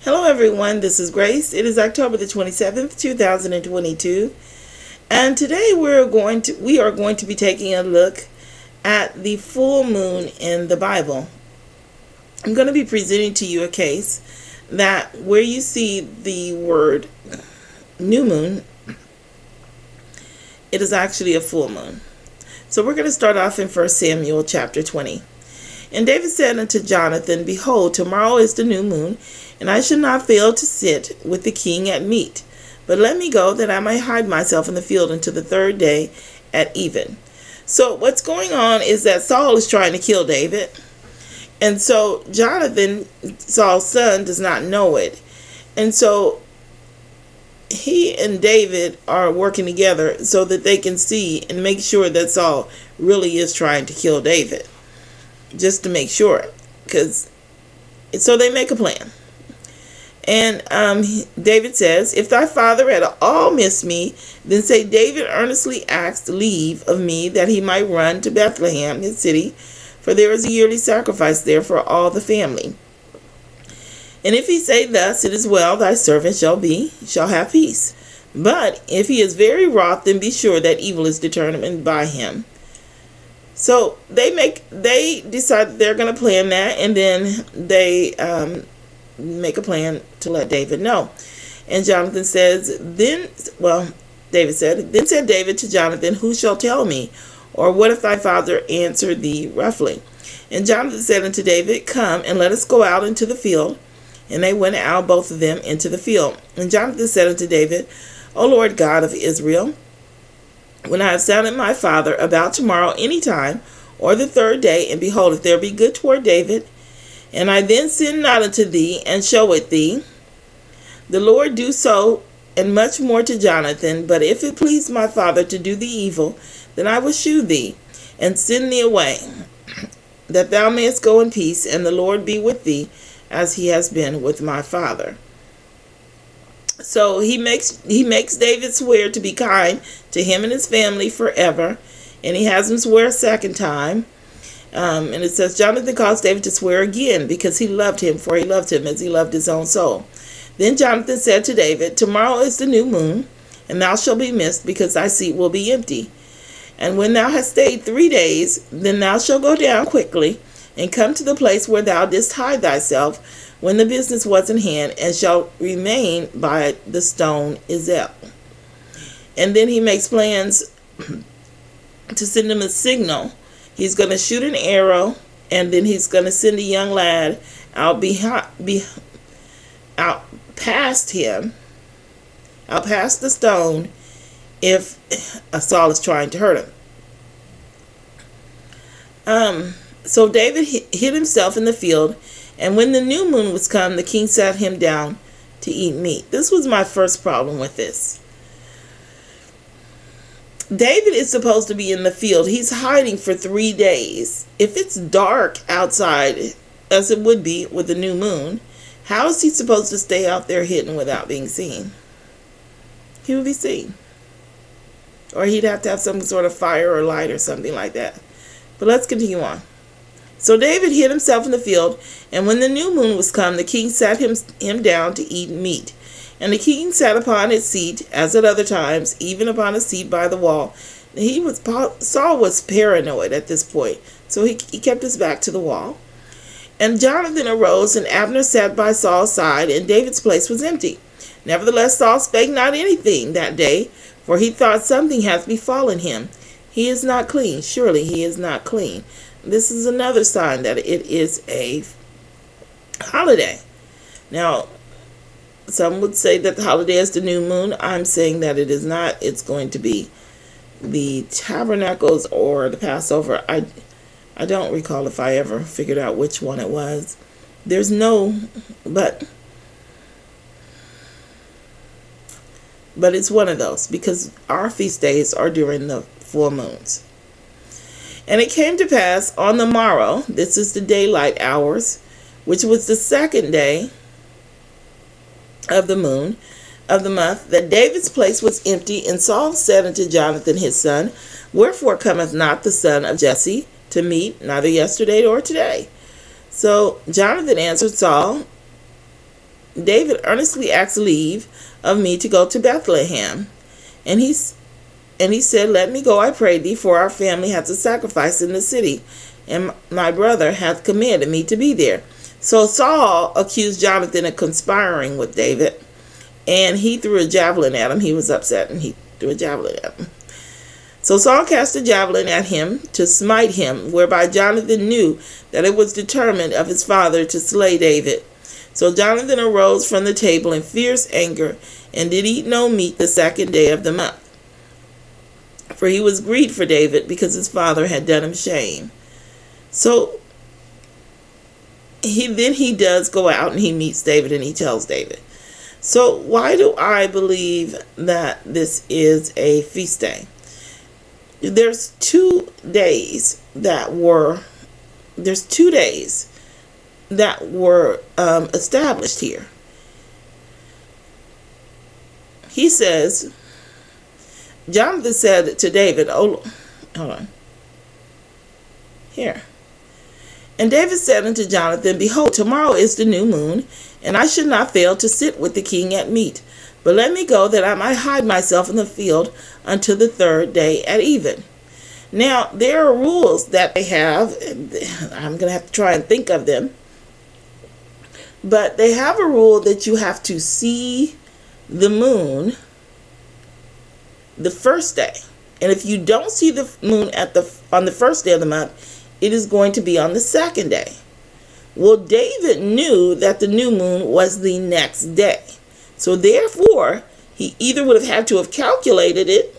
Hello everyone, this is Grace. It is October the 27th, 2022, and today we are going to be taking a look at the full moon in the Bible. I'm going to be presenting to you a case that where you see the word new moon, it is actually a full moon. So we're going to start off in 1 Samuel chapter 20. And David said unto Jonathan, Behold, tomorrow is the new moon, and I shall not fail to sit with the king at meat. But let me go, that I may hide myself in the field until the third day at even. So what's going on is that Saul is trying to kill David. And so Jonathan, Saul's son, does not know it. And so he and David are working together so that they can see and make sure that Saul really is trying to kill David. Just to make sure, so they make a plan. And David says, If thy father had all missed me, then say, David earnestly asked leave of me that he might run to Bethlehem, his city, for there is a yearly sacrifice there for all the family. And if he say thus, It is well, thy servant shall have peace. But if he is very wroth, then be sure that evil is determined by him. So they decide they're going to plan that, and then they make a plan to let David know. And Jonathan says, David said, Then said David to Jonathan, Who shall tell me? Or what if thy father answer thee roughly? And Jonathan said unto David, Come, and let us go out into the field. And they went out, both of them, into the field. And Jonathan said unto David, O Lord God of Israel, when I have sounded my father about tomorrow any time, or the third day, and behold, if there be good toward David, and I then send not unto thee, and show it thee, the Lord do so, and much more to Jonathan. But if it please my father to do thee evil, then I will shew thee, and send thee away, that thou mayest go in peace, and the Lord be with thee, as he has been with my father. So he makes David swear to be kind to him and his family forever, and he has him swear a second time. And it says, Jonathan caused David to swear again, because he loved him, for he loved him as he loved his own soul. Then Jonathan said to David, Tomorrow is the new moon, and thou shalt be missed, because thy seat will be empty. And when thou hast stayed 3 days, then thou shalt go down quickly, and come to the place where thou didst hide thyself, when the business was in hand, and shall remain by the stone Ezel. And then he makes plans to send him a signal. He's going to shoot an arrow, and then he's going to send a young lad out past the stone, if Saul is trying to hurt him. So David hid himself in the field, and when the new moon was come, the king sat him down to eat meat. This was my first problem with this. David is supposed to be in the field. He's hiding for 3 days. If it's dark outside, as it would be with the new moon, how is he supposed to stay out there hidden without being seen? He would be seen. Or he'd have to have some sort of fire or light or something like that. But let's continue on. So David hid himself in the field, and when the new moon was come, the king sat him down to eat meat. And the king sat upon his seat, as at other times, even upon a seat by the wall. Saul was paranoid at this point, so he kept his back to the wall. And Jonathan arose, and Abner sat by Saul's side, and David's place was empty. Nevertheless, Saul spake not anything that day, for he thought something hath befallen him. He is not clean. Surely he is not clean. This is another sign that it is a holiday. Now, some would say that the holiday is the new moon. I'm saying that it is not. It's going to be the tabernacles or the Passover. I don't recall if I ever figured out which one it was. But it's one of those, because our feast days are during the full moons. And it came to pass on the morrow, this is the daylight hours, which was the second day of the moon of the month, that David's place was empty. And Saul said unto Jonathan his son, Wherefore cometh not the son of Jesse to meat, neither yesterday nor today? So Jonathan answered Saul, David earnestly asked leave of me to go to Bethlehem. And he said, Let me go, I pray thee, for our family hath a sacrifice in the city, and my brother hath commanded me to be there. So Saul accused Jonathan of conspiring with David, and he threw a javelin at him. He was upset, and he threw a javelin at him. So Saul cast a javelin at him to smite him, whereby Jonathan knew that it was determined of his father to slay David. So Jonathan arose from the table in fierce anger, and did eat no meat the second day of the month. For he was grieved for David, because his father had done him shame. So he does go out and he meets David, and he tells David. So why do I believe that this is a feast day? There's 2 days that were established here. He says, Jonathan said to David, hold on. Here. And David said unto Jonathan, Behold, tomorrow is the new moon, and I should not fail to sit with the king at meat. But let me go, that I might hide myself in the field until the 3rd day at even. Now, there are rules that they have. I'm going to have to try and think of them. But they have a rule that you have to see the moon the first day. And if you don't see the moon on the first day of the month, it is going to be on the 2nd day. Well, David knew that the new moon was the next day. So therefore, he either would have had to have calculated it,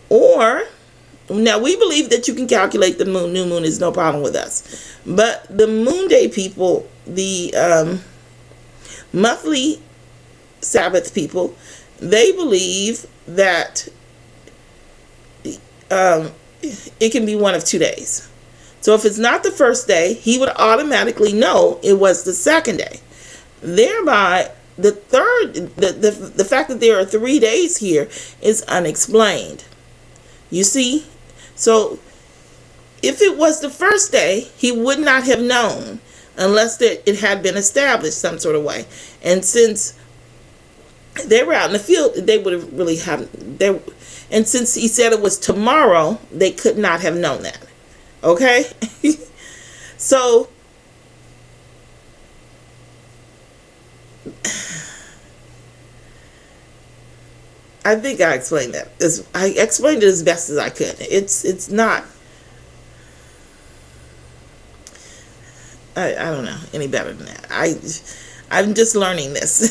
or, now we believe that you can calculate the moon. New moon is no problem with us. But the moon day people, the monthly Sabbath people, they believe that it can be one of 2 days. So if it's not the first day, he would automatically know it was the 2nd day. Thereby, the fact that there are 3 days here is unexplained. You see? So if it was the first day, he would not have known unless it had been established some sort of way. And since they were out in the field, they would have really and since he said it was tomorrow, they could not have known that. Okay? So I think I explained that. I explained it as best as I could. It's not, I don't know any better than that. I'm just learning this.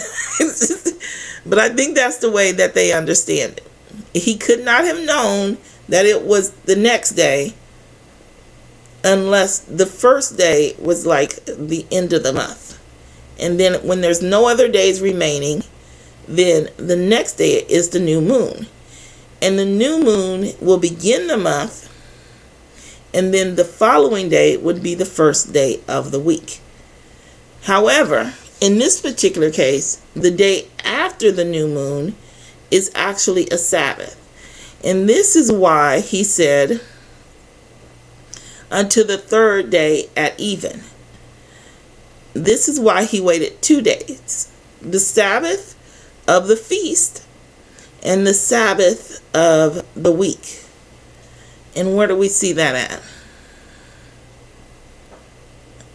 But I think that's the way that they understand it. He could not have known that it was the next day unless the first day was like the end of the month. And then when there's no other days remaining, then the next day is the new moon. And the new moon will begin the month, and then the following day would be the first day of the week. However, in this particular case, the day after the new moon is actually a Sabbath. And this is why he said, until the 3rd day at even. This is why he waited 2 days. The Sabbath of the feast and the Sabbath of the week. And where do we see that at?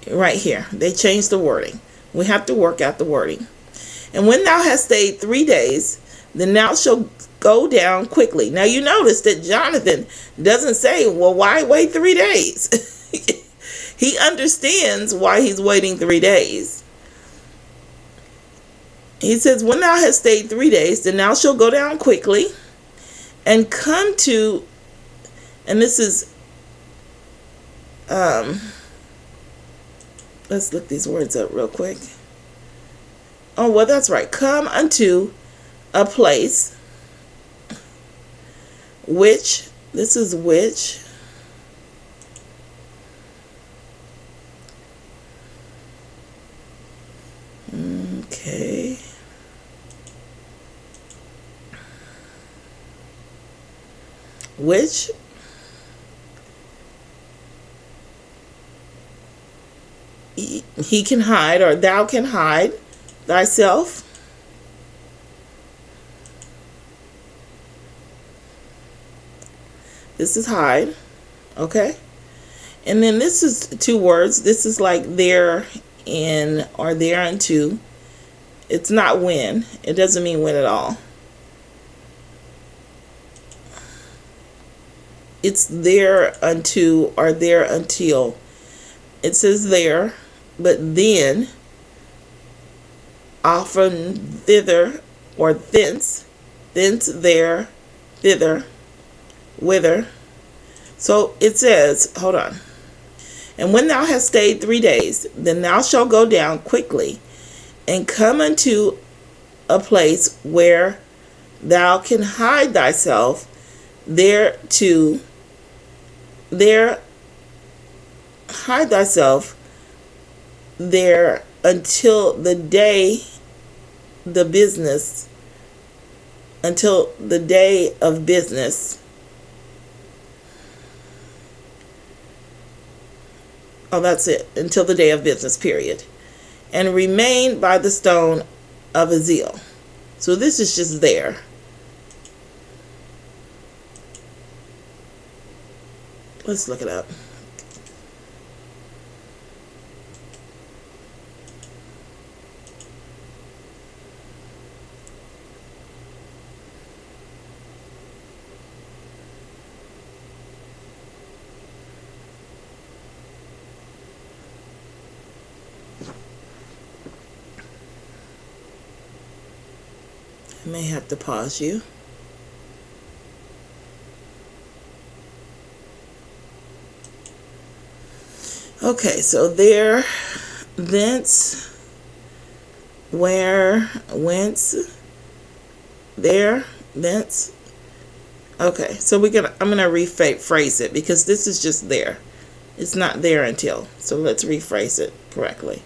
Right here. They changed the wording. We have to work out the wording. And when thou hast stayed 3 days, then thou shalt go down quickly. Now you notice that Jonathan doesn't say, well, why wait 3 days? He understands why he's waiting 3 days. He says, when thou hast stayed 3 days, then thou shalt go down quickly and come to, and this is, let's look these words up real quick. Oh, well, that's right. Come unto a place which, this is which, okay, which he can hide, or thou can hide thyself. This is hide. Okay. And then this is two words. This is like there in or thereunto. It's not when. It doesn't mean when at all. It's there unto or there until. It says there, but then, often thither or thence, there, thither, whither. So it says, hold on. And when thou hast stayed 3 days, then thou shalt go down quickly and come unto a place where thou can hide thyself there hide thyself there until the day of business. Oh, that's it. Until the day of business, period. And remain by the stone of Azel. So this is just there. Let's look it up. I may have to pause you. Okay, so there, thence, where, whence, there, thence. Okay, so I'm gonna rephrase it because this is just there. It's not there until. So let's rephrase it correctly.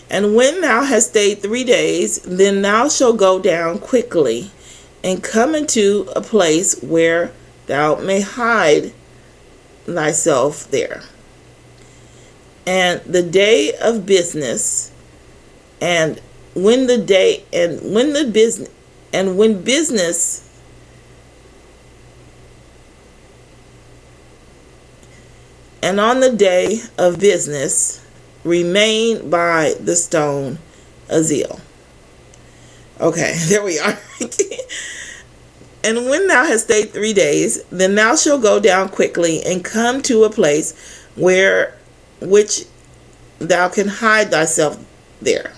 And when thou hast stayed 3 days, then thou shalt go down quickly and come into a place where thou may hide thyself there. And the day of business, and when business, and on the day of business, remain by the stone Azel. Okay, there we are. And when thou hast stayed 3 days, then thou shalt go down quickly and come to a place which thou can hide thyself there.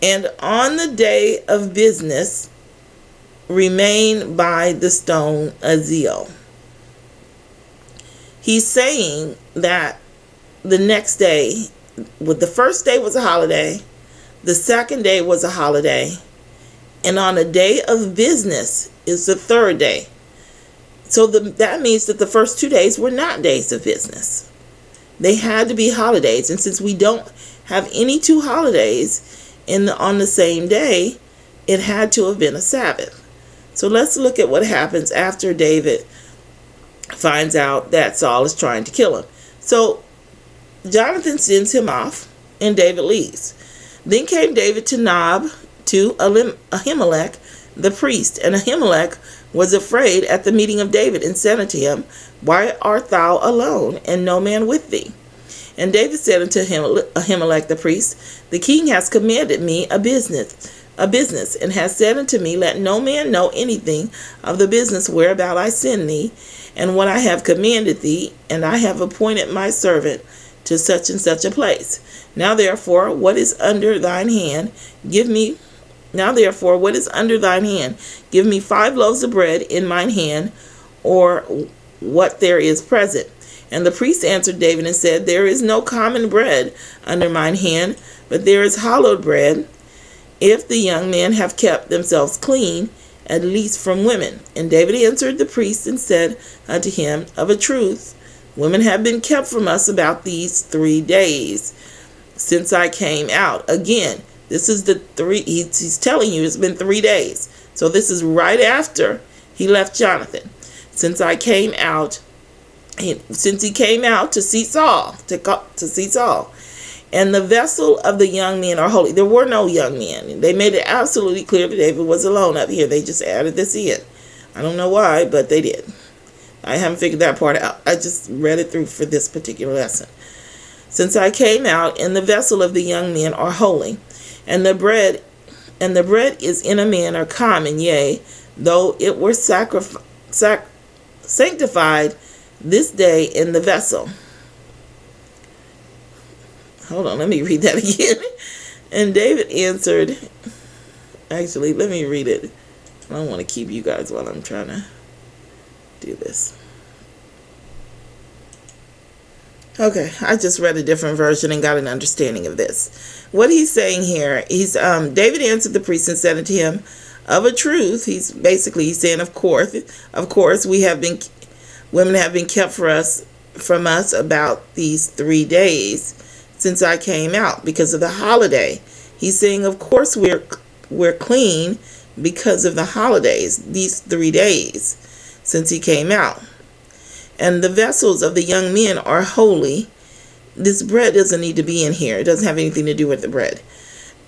And on the day of business, remain by the stone Azel. He's saying that the next day, the first day was a holiday, the second day was a holiday, and on a day of business is the third day. So that means that the first 2 days were not days of business. They had to be holidays, and since we don't have any two holidays on the same day, it had to have been a Sabbath. So let's look at what happens after David finds out that Saul is trying to kill him. So Jonathan sends him off, and David leaves. Then came David to Nob, to Ahimelech the priest, and Ahimelech was afraid at the meeting of David, and said unto him, Why art thou alone, and no man with thee? And David said unto Ahimelech the priest, The king has commanded me a business, and has said unto me, Let no man know anything of the business whereabout I send thee, and what I have commanded thee, and I have appointed my servant to such and such a place. Now therefore, what is under thine hand, give me 5 loaves of bread in mine hand, or what there is present. And the priest answered David and said, There is no common bread under mine hand, but there is hallowed bread, if the young men have kept themselves clean, at least from women. And David answered the priest and said unto him, Of a truth, women have been kept from us about these 3 days, since I came out. Again, this is he's telling you it's been 3 days. So this is right after he left Jonathan. Since he came out to see Saul, And the vessel of the young men are holy. There were no young men. They made it absolutely clear that David was alone up here. They just added this in. I don't know why, but they did. I haven't figured that part out. I just read it through for this particular lesson. Since I came out, and the vessel of the young men are holy, and the bread is in a manner common, yea, though it were sanctified this day in the vessel. Hold on, let me read that again. And David answered, actually, let me read it. I don't want to keep you guys while I'm trying to do this. Okay, I just read a different version and got an understanding of this. What he's saying here, David answered the priest and said unto him, of a truth, he's saying, of course, women have been kept from us about these 3 days since I came out because of the holiday. He's saying, of course, we're clean because of the holidays, these 3 days since he came out. And the vessels of the young men are holy. This bread doesn't need to be in here. It doesn't have anything to do with the bread.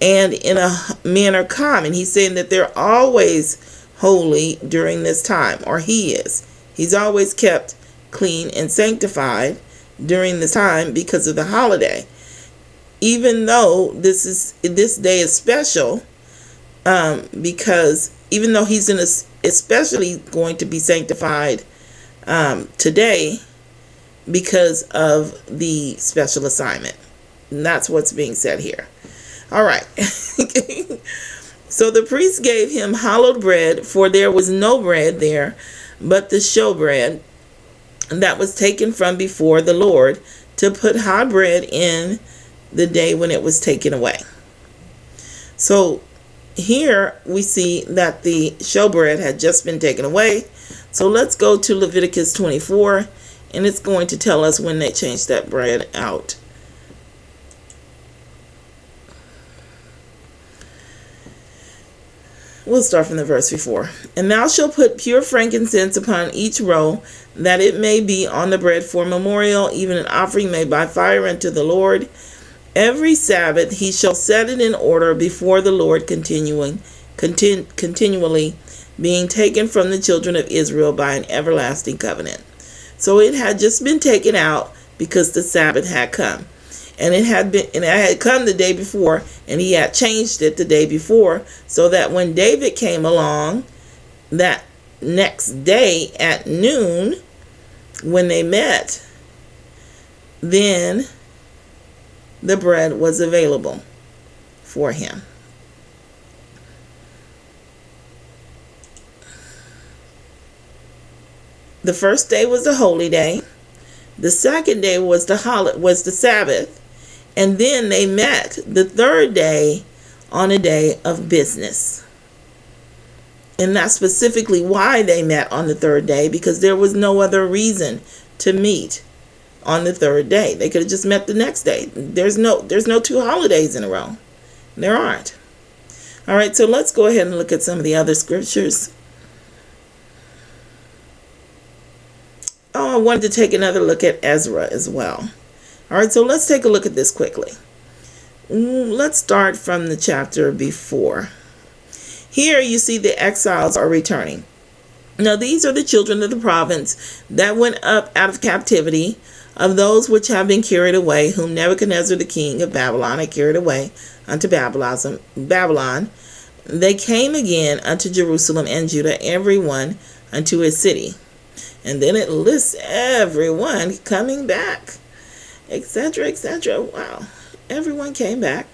And in a manner common, he's saying that they're always holy during this time, or he is. He's always kept clean and sanctified during this time because of the holiday. Even though this day is special, because even though he's especially going to be sanctified today because of the special assignment. And that's what's being said here. All right. So the priest gave him hallowed bread, for there was no bread there but the showbread that was taken from before the Lord, to put hot bread in the day when it was taken away. So here we see that the showbread had just been taken away. So let's go to Leviticus 24, and it's going to tell us when they changed that bread out. We'll start from the verse before. And thou shalt put pure frankincense upon each roll, that it may be on the bread for memorial, even an offering made by fire unto the Lord. Every Sabbath he shall set it in order before the Lord, continually being taken from the children of Israel by an everlasting covenant. So it had just been taken out because the Sabbath had come. And it had come the day before, and he had changed it the day before, so that when David came along that next day at noon, when they met, then the bread was available for him. The first day was a holy day. The second day was the Sabbath. And then they met the third day on a day of business. And that's specifically why they met on the third day, because there was no other reason to meet on the third day. They could have just met the next day. There's no 2 holidays in a row. There aren't. All right, so let's go ahead and look at some of the other scriptures. Oh, I wanted to take another look at Ezra as well. All right, so let's take a look at this quickly. Let's start from the chapter before. Here you see the exiles are returning. Now these are the children of the province that went up out of captivity, of those which have been carried away, whom Nebuchadnezzar the king of Babylon had carried away unto Babylon. They came again unto Jerusalem and Judah, every one unto his city. And then it lists everyone coming back, etc., etc. Wow. Everyone came back.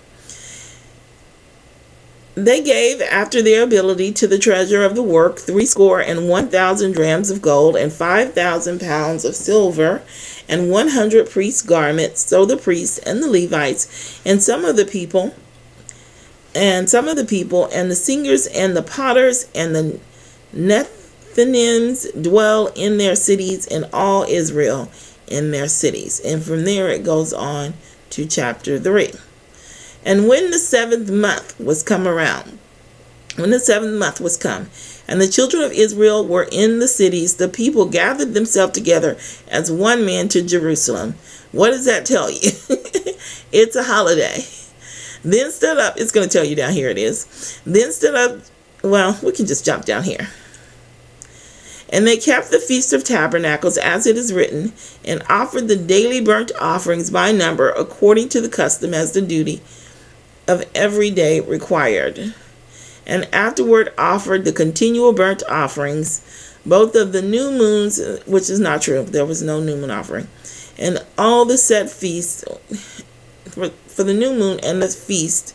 They gave after their ability to the treasure of the work 61,000 drams of gold, and 5,000 pounds of silver, and 100 priests' garments. So the priests and the Levites and some of the people, and the singers and the potters and the Nethinims dwell in their cities, and all Israel in their cities. And from there it goes on to chapter 3. And when the 7th month was come, and the children of Israel were in the cities, the people gathered themselves together as one man to Jerusalem. What does that tell you? It's a holiday. Then stood up, it's going to tell you down here it is. Then stood up, well, we can just jump down here. And they kept the Feast of Tabernacles as it is written, and offered the daily burnt offerings by number according to the custom as the duty of every day required. And afterward offered the continual burnt offerings, both of the new moons, which is not true, there was no new moon offering, and all the set feasts for the new moon and the feast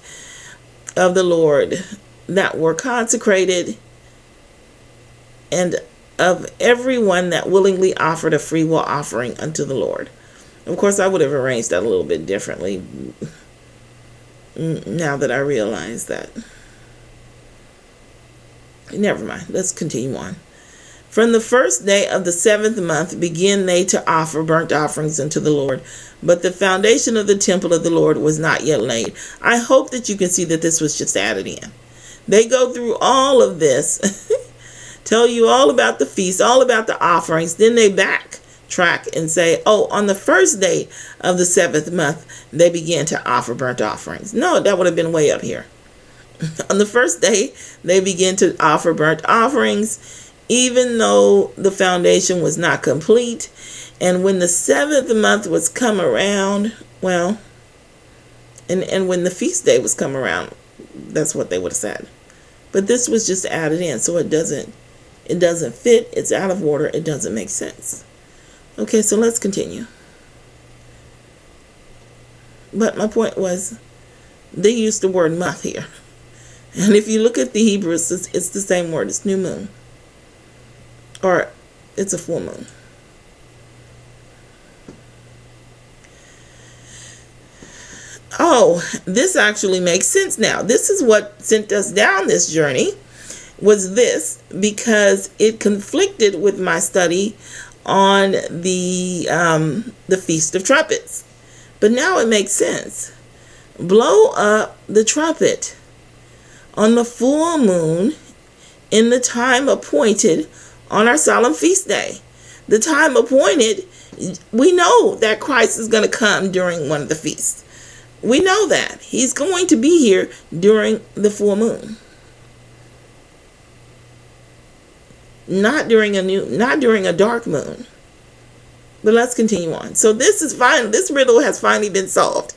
of the Lord that were consecrated, and of everyone that willingly offered a freewill offering unto the Lord. Of course, I would have arranged that a little bit differently now that I realize that. Never mind. Let's continue on. From the first day of the 7th month begin they to offer burnt offerings unto the Lord. But the foundation of the temple of the Lord was not yet laid. I hope that you can see that this was just added in. They go through all of this, tell you all about the feast, all about the offerings. Then they backtrack and say, oh, on the first day of the 7th month, they began to offer burnt offerings. No, that would have been way up here. On the first day, they began to offer burnt offerings, even though the foundation was not complete. And when the 7th month was come around, well, and when the feast day was come around, that's what they would have said. But this was just added in, so it doesn't fit, it's out of order, it doesn't make sense. Okay, so let's continue. But my point was, they used the word month here. And if you look at the Hebrew, it's the same word. It's new moon. Or it's a full moon. Oh, this actually makes sense now. This is what sent us down this journey, was this, because it conflicted with my study on the Feast of Trumpets. But now it makes sense. Blow up the trumpet on the full moon in the time appointed on our solemn feast day. The time appointed, we know that Christ is going to come during one of the feasts. We know that. He's going to be here during the full moon. Not during a dark moon. But let's continue on. So this is fine. This riddle has finally been solved.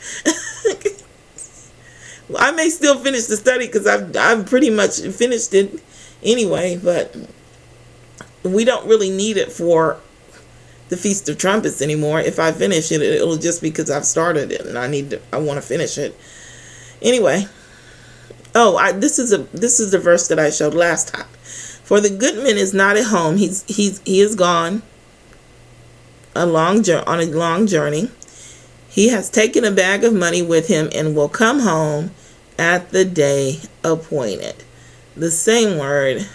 I may still finish the study because I've pretty much finished it anyway, but we don't really need it for the Feast of Trumpets anymore. If I finish it, it'll just be because I've started it and I want to finish it. Anyway, this is the verse that I showed last time. For the good man is not at home. He is gone on a long journey. He has taken a bag of money with him and will come home at the day appointed. The same word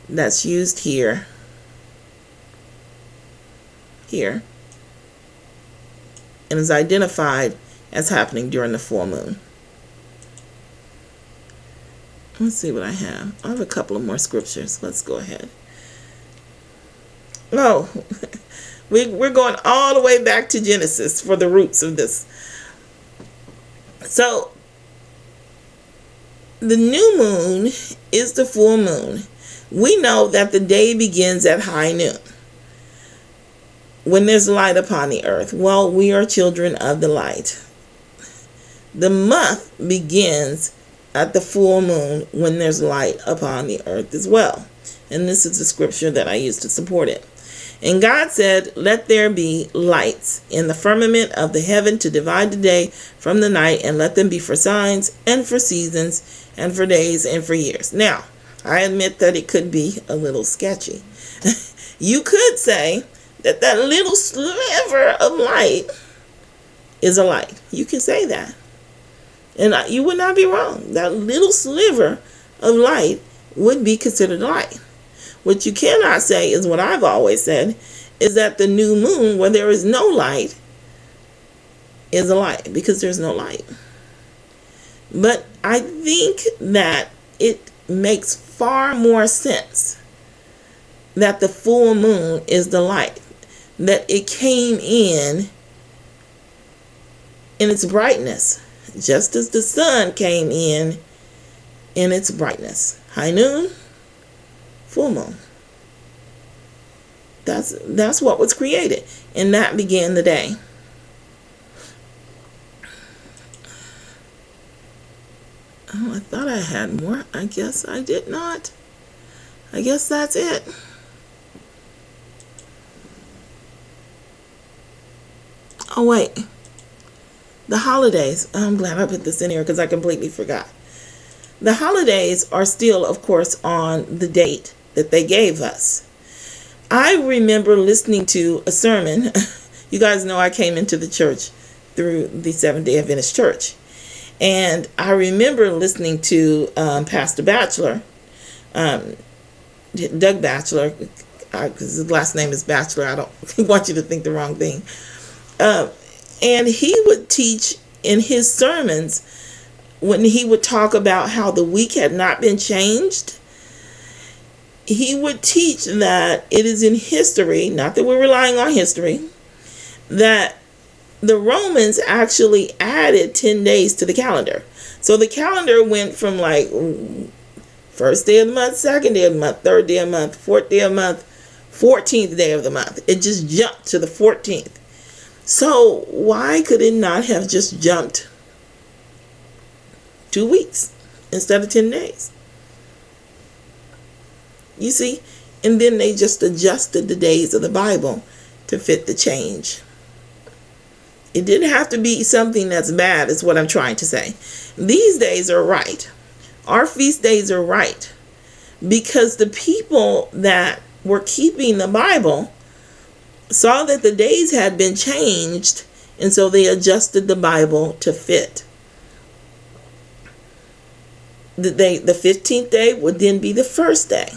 that's used here and is identified as happening during the full moon. Let's see what I have. I have a couple of more scriptures. Let's go ahead. Oh, we're going all the way back to Genesis for the roots of this. So, the new moon is the full moon. We know that the day begins at high noon, when there's light upon the earth. Well, we are children of the light. The month begins at the full moon when there's light upon the earth as well. And this is the scripture that I used to support it. And God said, let there be lights in the firmament of the heaven to divide the day from the night, and let them be for signs and for seasons and for days and for years. Now, I admit that it could be a little sketchy. You could say that little sliver of light is a light. You can say that. And you would not be wrong. That little sliver of light would be considered a light. What you cannot say is what I've always said, is that the new moon, where there is no light, is a light, because there's no light. But I think that it makes far more sense that the full moon is the light, that it came in in its brightness, just as the sun came in its brightness. High noon, full moon. That's what was created, and that began the day. Oh, I thought I had more. I guess I did not. I guess that's it. Oh, wait. The holidays. I'm glad I put this in here because I completely forgot. The holidays are still, of course, on the date that they gave us. I remember listening to a sermon. You guys know I came into the church through the Seventh-day Adventist Church. And I remember listening to Pastor Batchelor, Doug Batchelor, because his last name is Batchelor. I don't want you to think the wrong thing. And he would teach in his sermons, when he would talk about how the week had not been changed, he would teach that it is in history, not that we're relying on history, that the Romans actually added 10 days to the calendar. So the calendar went from like first day of the month, second day of the month, third day of the month, fourth day of the month, 14th day of the month. It just jumped to the 14th. So why could it not have just jumped 2 weeks instead of 10 days? You see? And then they just adjusted the days of the Bible to fit the change. It didn't have to be something that's bad, is what I'm trying to say. These days are right. Our feast days are right. Because the people that were keeping the Bible saw that the days had been changed, and so they adjusted the Bible to fit. The 15th day would then be the first day,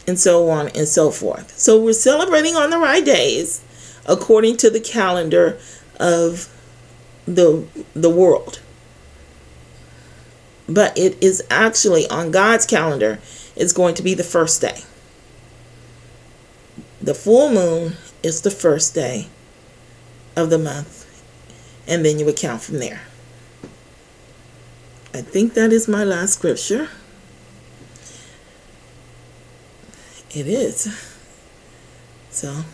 and so on and so forth. So we're celebrating on the right days according to the calendar of the world. But it is actually on God's calendar, it's going to be the first day. The full moon is the first day of the month, and then you would count from there. I think that is my last scripture. It is. So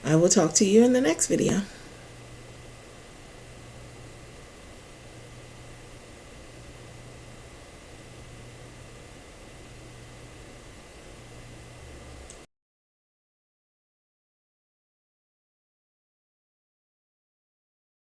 I will talk to you in the next video.